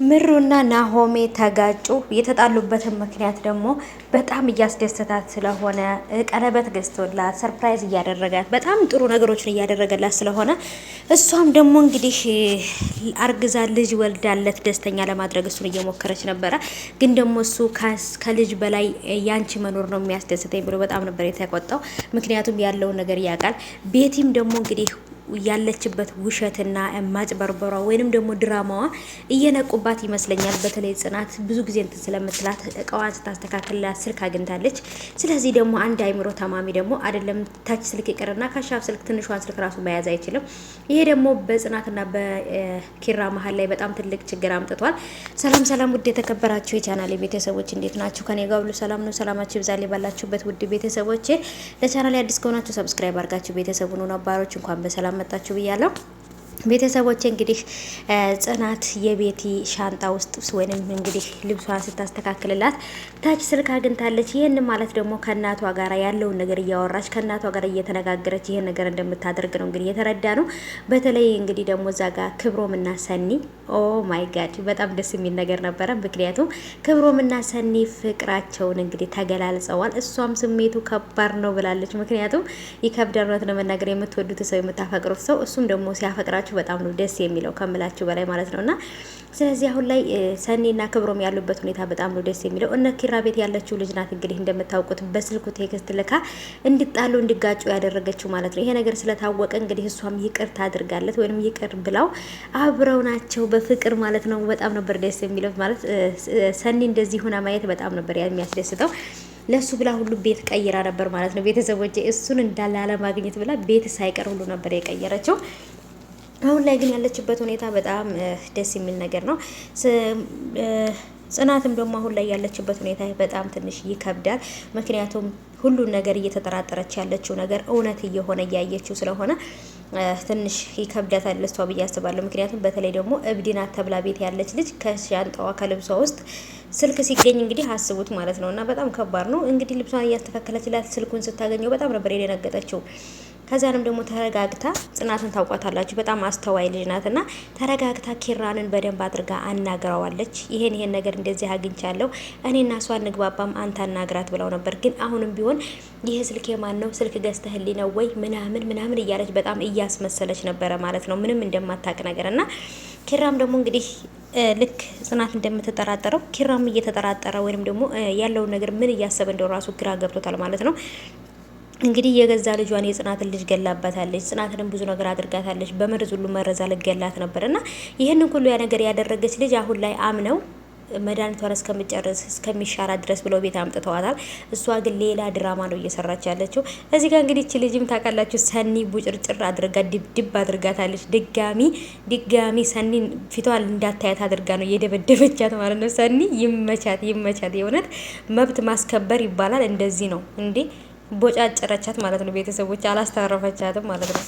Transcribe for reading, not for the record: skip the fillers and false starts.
ምሩና ናሆሜ ተጋጩ። የተጣሉበትን ምክንያት ደግሞ በጣም እያስደሰታት ስለሆነ ቀለበት ገዝቶላት ሰርፕራይዝ እያደረጋት በጣም ጥሩ ነገሮችን እያደረገላት ስለሆነ እሷም ደግሞ እንግዲህ አርግዛ ልጅ ወልዳለት ደስተኛ ለማድረግ እሱን እየሞከረች ነበረ። ግን ደግሞ እሱ ከልጅ በላይ ያንቺ መኖር ነው የሚያስደስተኝ ብሎ በጣም ነበር የተቆጣው። ምክንያቱም ያለውን ነገር ያውቃል። ቤቲም ደግሞ እንግዲህ ያለችበት ውሸትና ማጭበርበሯ ወይንም ደግሞ ድራማዋ እየነቁባት ይመስለኛል። በተለይ ጽናት ብዙ ጊዜ እንትን ስለምትላት እቃዋን ስታስተካክልላት ስልክ አግኝታለች። ስለዚህ ደግሞ አንድ አይምሮ ተማሚ ደግሞ አይደለም ታች ስልክ ይቅርና ከሻፍ ስልክ ትንሿን ስልክ ራሱ መያዝ አይችልም። ይሄ ደግሞ በጽናትና በኪራ መሀል ላይ በጣም ትልቅ ችግር አምጥቷል። ሰላም ሰላም፣ ውድ የተከበራችሁ የቻናሌ ቤተሰቦች እንዴት ናችሁ? ከኔ ጋር ሁሉ ሰላም ነው። ሰላማችሁ ይብዛልኝ ባላችሁበት ውድ ቤተሰቦቼ። ለቻናሌ አዲስ ከሆናችሁ ሰብስክራይብ አድርጋችሁ ቤተሰቡን ነባሮች እንኳን በሰላም መጣችሁ ብያለሁ። ቤተሰቦች እንግዲህ ጽናት የቤቲ ሻንጣ ውስጥ ወይንም እንግዲህ ልብሷን ስታስተካክልላት ታች ስልክ አግኝታለች። ይህን ማለት ደግሞ ከእናቷ ጋር ያለውን ነገር እያወራች ከእናቷ ጋር እየተነጋገረች ይህን ነገር እንደምታደርግ ነው እንግዲህ የተረዳ ነው። በተለይ እንግዲህ ደግሞ እዛ ጋር ክብሮምና ሰኒ ኦ ማይ ጋድ በጣም ደስ የሚል ነገር ነበረ። ምክንያቱም ክብሮምና ሰኒ ፍቅራቸውን እንግዲህ ተገላልጸዋል። እሷም ስሜቱ ከባድ ነው ብላለች። ምክንያቱም ይከብዳል ለመናገር የምትወዱት ሰው የምታፈቅሩት ሰው እሱም ደግሞ ሲያፈቅራችሁ በጣም ነው ደስ የሚለው ከምላችሁ በላይ ማለት ነውና ስለዚህ አሁን ላይ ሰኒና ክብሮም ያሉበት ሁኔታ በጣም ነው ደስ የሚለው። እነ ኪራ ቤት ያለችው ልጅ ናት እንግዲህ እንደምታውቁት በስልኩ ቴክስት ልካ እንዲጣሉ እንዲጋጩ ያደረገችው ማለት ነው። ይሄ ነገር ስለታወቀ እንግዲህ እሷም ይቅርታ አድርጋለት ወይንም ይቅር ብላው አብረው ናቸው በፍቅር ማለት ነው። በጣም ነበር ደስ የሚለው ማለት ሰኒ እንደዚህ ሆና ማየት በጣም ነበር የሚያስደስተው። ለሱ ብላ ሁሉ ቤት ቀይራ ነበር ማለት ነው። ቤተሰቦቼ እሱን እንዳላለ ማግኘት ብላ ቤት ሳይቀር ሁሉ ነበር የቀየረችው። አሁን ላይ ግን ያለችበት ሁኔታ በጣም ደስ የሚል ነገር ነው። ጽናትም ደግሞ አሁን ላይ ያለችበት ሁኔታ በጣም ትንሽ ይከብዳል። ምክንያቱም ሁሉን ነገር እየተጠራጠረች ያለችው ነገር እውነት እየሆነ እያየችው ስለሆነ ትንሽ ይከብዳታል ለሷ ብዬ አስባለሁ። ምክንያቱም በተለይ ደግሞ እብድናት ተብላ ቤት ያለች ልጅ ከሻንጣዋ ከልብሷ ውስጥ ስልክ ሲገኝ እንግዲህ አስቡት ማለት ነው። እና በጣም ከባድ ነው እንግዲህ ልብሷን እያስተካከለችላት ስልኩን ስታገኘው በጣም ነበር የደነገጠችው። ከዛንም ደግሞ ተረጋግታ ጽናትን ታውቋታላችሁ በጣም አስተዋይ ልጅ ናትና ተረጋግታ ኪራንን በደንብ አድርጋ አናግረዋለች። ይሄን ነገር እንደዚህ አግኝቻለሁ እኔና እሷ እንግባባም አንተ አናግራት ብለው ነበር። ግን አሁንም ቢሆን ይሄ ስልክ የማን ነው ስልክ ገዝተህልኝ ነው ወይ ምናምን እያለች በጣም እያስመሰለች ነበረ ማለት ነው ምንም እንደማታውቅ ነገርና ኪራም ደግሞ እንግዲህ ልክ ጽናት እንደምትጠራጠረው ኪራም እየተጠራጠረ ወይንም ደግሞ ያለውን ነገር ምን እያሰበ እንደው ራሱ ግራ ገብቶታል ማለት ነው። እንግዲህ የገዛ ልጇን የጽናትን ልጅ ገላባታለች። ጽናትንም ብዙ ነገር አድርጋታለች። በመርዝ ሁሉ መረዛ ልገላት ነበርና ይህንን ሁሉ ያ ነገር ያደረገች ልጅ አሁን ላይ አምነው መድኃኒቷን እስከምጨርስ እስከሚሻራ ድረስ ብለው ቤት አምጥተዋታል። እሷ ግን ሌላ ድራማ ነው እየሰራች ያለችው። እዚህ ጋር እንግዲህ እቺ ልጅም ታውቃላችሁ ሰኒ ቡጭርጭር አድርጋ ድብድብ አድርጋታለች። ድጋሚ ሰኒ ፊቷን እንዳታያት አድርጋ ነው እየደበደበቻት ማለት ነው። ሰኒ ይመቻት። የእውነት መብት ማስከበር ይባላል እንደዚህ ነው እንዴ ቦጫጨረቻት ማለት ነው። ቤተሰቦች አላስተረፈቻትም ማለት ነው።